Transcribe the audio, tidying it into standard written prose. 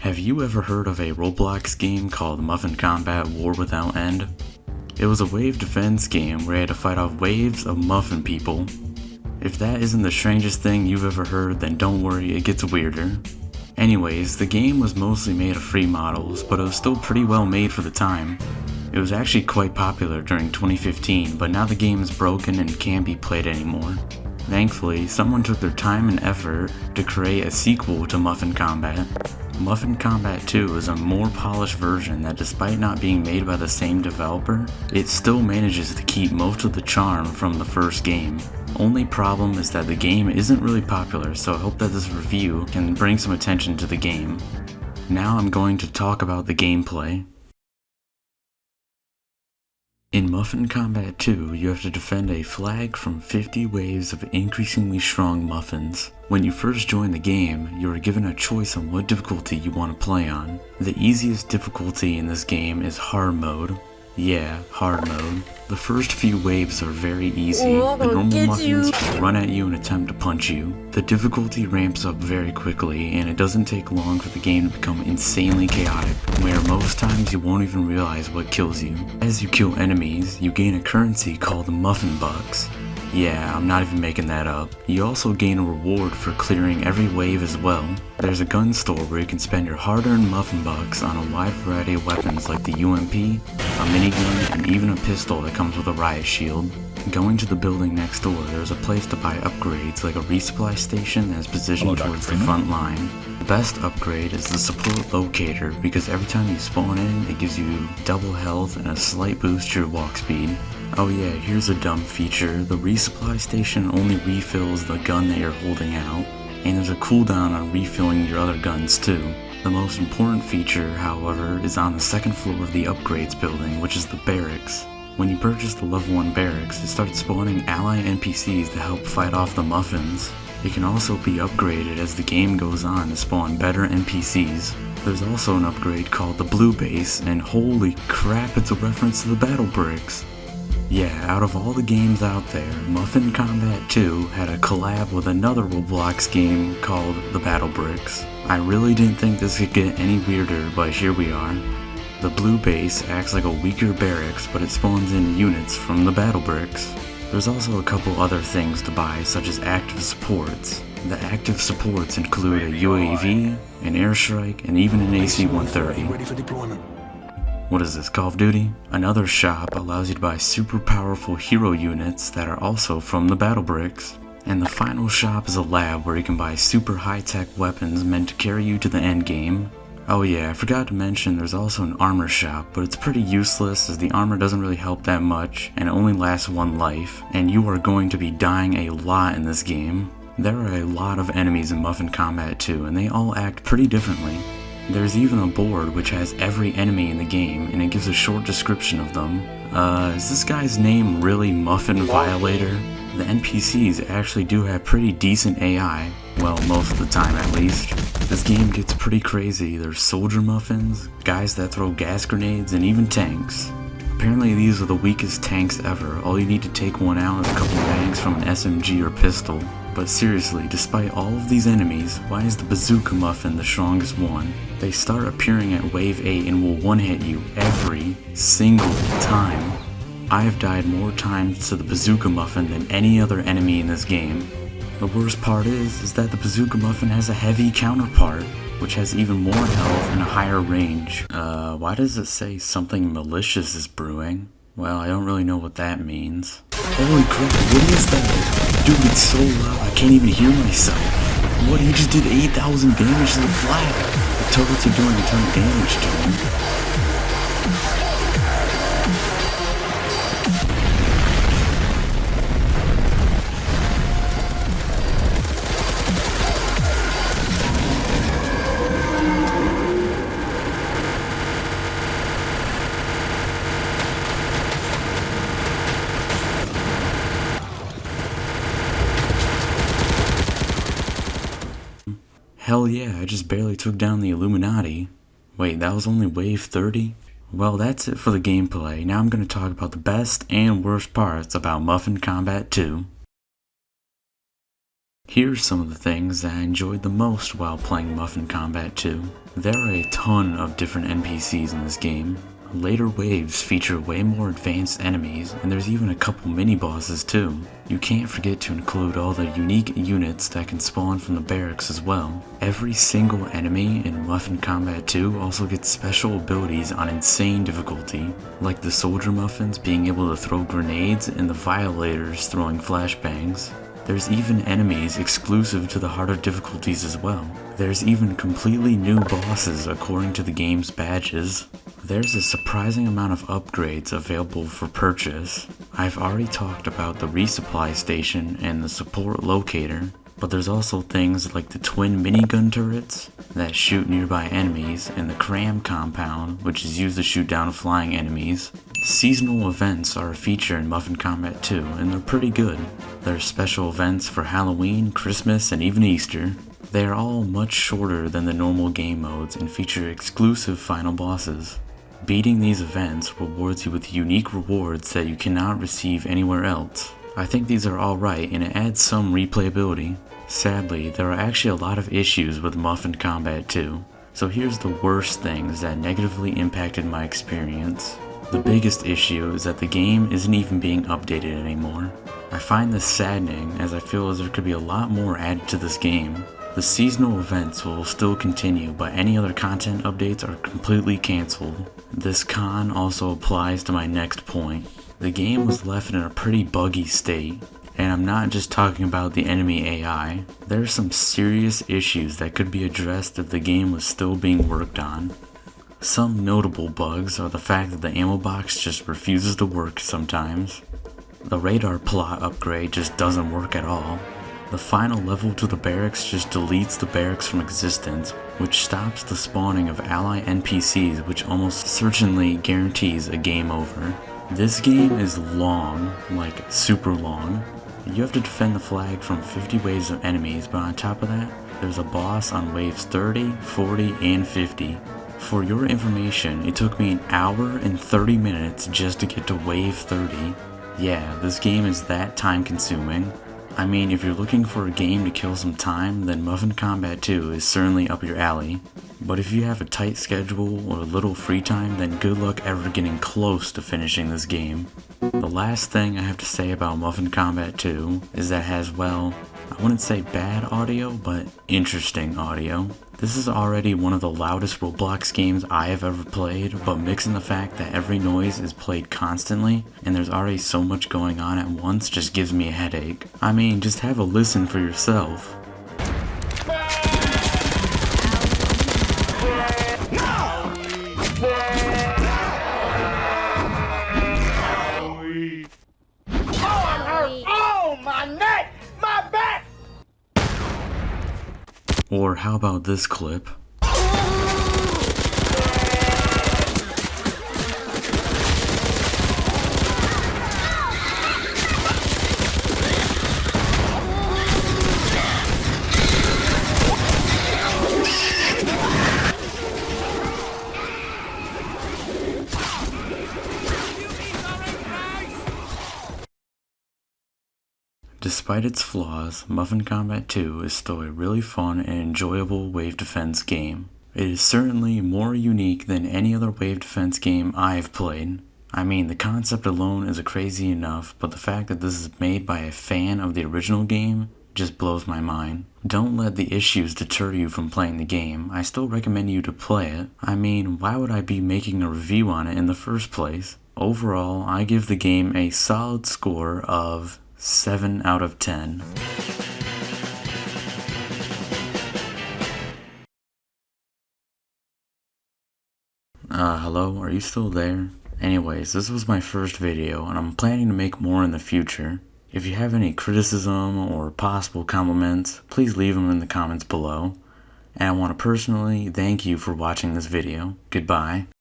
Have you ever heard of a Roblox game called Muffin Kombat War Without End? It was a wave defense game where you had to fight off waves of muffin people. If that isn't the strangest thing you've ever heard, then don't worry, it gets weirder. Anyways, the game was mostly made of free models, but it was still pretty well made for the time. It was actually quite popular during 2015, but now the game is broken and can't be played anymore. Thankfully, someone took their time and effort to create a sequel to Muffin Kombat. Muffin Kombat 2 is a more polished version that, despite not being made by the same developer, it still manages to keep most of the charm from the first game. Only problem is that the game isn't really popular, so I hope that this review can bring some attention to the game. Now I'm going to talk about the gameplay. In Muffin Kombat 2, you have to defend a flag from 50 waves of increasingly strong muffins. When you first join the game, you are given a choice on what difficulty you want to play on. The easiest difficulty in this game is hard mode. Yeah, hard mode. The first few waves are very easy. The normal muffins just run at you and attempt to punch you. The difficulty ramps up very quickly, and it doesn't take long for the game to become insanely chaotic, where most times you won't even realize what kills you. As you kill enemies, you gain a currency called the Muffin Bucks. Yeah, I'm not even making that up. You also gain a reward for clearing every wave as well. There's a gun store where you can spend your hard-earned Muffin Bucks on a wide variety of weapons like the UMP, a minigun, and even a pistol that comes with a riot shield. Going to the building next door, there's a place to buy upgrades like a resupply station that is positioned towards the front line. The best upgrade is the support locator because every time you spawn in, it gives you double health and a slight boost to your walk speed. Oh yeah, here's a dumb feature. The resupply station only refills the gun that you're holding out, and there's a cooldown on refilling your other guns too. The most important feature, however, is on the second floor of the upgrades building, which is the barracks. When you purchase the level 1 barracks, it starts spawning ally NPCs to help fight off the muffins. It can also be upgraded as the game goes on to spawn better NPCs. There's also an upgrade called the blue base, and holy crap, it's a reference to the battle bricks. Yeah, out of all the games out there, Muffin Kombat 2 had a collab with another Roblox game called the Battle Bricks. I really didn't think this could get any weirder, but here we are. The blue base acts like a weaker barracks, but it spawns in units from the Battle Bricks. There's also a couple other things to buy, such as active supports. The active supports include a UAV, an airstrike, and even an AC-130. Ready for deployment. What is this, Call of Duty? Another shop allows you to buy super powerful hero units that are also from the Battle Bricks. And the final shop is a lab where you can buy super high-tech weapons meant to carry you to the end game. Oh yeah, I forgot to mention there's also an armor shop, but it's pretty useless as the armor doesn't really help that much and it only lasts one life, and you are going to be dying a lot in this game. There are a lot of enemies in Muffin Kombat 2 and they all act pretty differently. There's even a board which has every enemy in the game, and it gives a short description of them. Is this guy's name really Muffin Violator? The NPCs actually do have pretty decent AI, well, most of the time at least. This game gets pretty crazy. There's soldier muffins, guys that throw gas grenades, and even tanks. Apparently these are the weakest tanks ever. All you need to take one out is a couple bangs from an SMG or pistol. But seriously, despite all of these enemies, why is the Bazooka Muffin the strongest one? They start appearing at wave 8 and will one-hit you every single time. I have died more times to the Bazooka Muffin than any other enemy in this game. The worst part is that the Bazooka Muffin has a heavy counterpart, which has even more health and a higher range. Why does it say something malicious is brewing? Well, I don't really know what that means. Holy crap, what is that? Dude, it's so loud, I can't even hear myself. What, he just did 8,000 damage to the flag? The turrets are doing a ton of damage to him. Hell yeah, I just barely took down the Illuminati. Wait, that was only wave 30? Well, that's it for the gameplay. Now I'm going to talk about the best and worst parts about Muffin Kombat 2. Here's some of the things that I enjoyed the most while playing Muffin Kombat 2. There are a ton of different NPCs in this game. Later waves feature way more advanced enemies, and there's even a couple mini-bosses too. You can't forget to include all the unique units that can spawn from the barracks as well. Every single enemy in Muffin Kombat 2 also gets special abilities on insane difficulty, like the Soldier Muffins being able to throw grenades and the Violators throwing flashbangs. There's even enemies exclusive to the harder difficulties as well. There's even completely new bosses according to the game's badges. There's a surprising amount of upgrades available for purchase. I've already talked about the resupply station and the support locator, but there's also things like the twin minigun turrets that shoot nearby enemies and the cram compound, which is used to shoot down flying enemies. Seasonal events are a feature in Muffin Kombat 2, and they're pretty good. There are special events for Halloween, Christmas, and even Easter. They are all much shorter than the normal game modes and feature exclusive final bosses. Beating these events rewards you with unique rewards that you cannot receive anywhere else. I think these are alright and it adds some replayability. Sadly, there are actually a lot of issues with Muffin Kombat 2, so here's the worst things that negatively impacted my experience. The biggest issue is that the game isn't even being updated anymore. I find this saddening as I feel as there could be a lot more added to this game. The seasonal events will still continue, but any other content updates are completely cancelled. This con also applies to my next point. The game was left in a pretty buggy state, and I'm not just talking about the enemy AI. There are some serious issues that could be addressed if the game was still being worked on. Some notable bugs are the fact that the ammo box just refuses to work sometimes. The radar plot upgrade just doesn't work at all. The final level to the barracks just deletes the barracks from existence, which stops the spawning of ally NPCs, which almost certainly guarantees a game over. This game is long, like super long. You have to defend the flag from 50 waves of enemies, but on top of that, there's a boss on waves 30, 40, and 50. For your information, it took me an hour and 30 minutes just to get to wave 30. Yeah, this game is that time consuming. I mean, if you're looking for a game to kill some time, then Muffin Kombat 2 is certainly up your alley. But if you have a tight schedule or a little free time, then good luck ever getting close to finishing this game. The last thing I have to say about Muffin Kombat 2 is that it has, well, I wouldn't say bad audio, but interesting audio. This is already one of the loudest Roblox games I have ever played, but mixing the fact that every noise is played constantly, and there's already so much going on at once just gives me a headache. I mean, just have a listen for yourself. Or how about this clip? Despite its flaws, Muffin Kombat 2 is still a really fun and enjoyable wave defense game. It is certainly more unique than any other wave defense game I've played. I mean, the concept alone is crazy enough, but the fact that this is made by a fan of the original game just blows my mind. Don't let the issues deter you from playing the game. I still recommend you to play it. I mean, why would I be making a review on it in the first place? Overall, I give the game a solid score of 7 out of 10. Hello, are you still there? Anyways, this was my first video, and I'm planning to make more in the future. If you have any criticism or possible compliments, please leave them in the comments below. And I want to personally thank you for watching this video. Goodbye.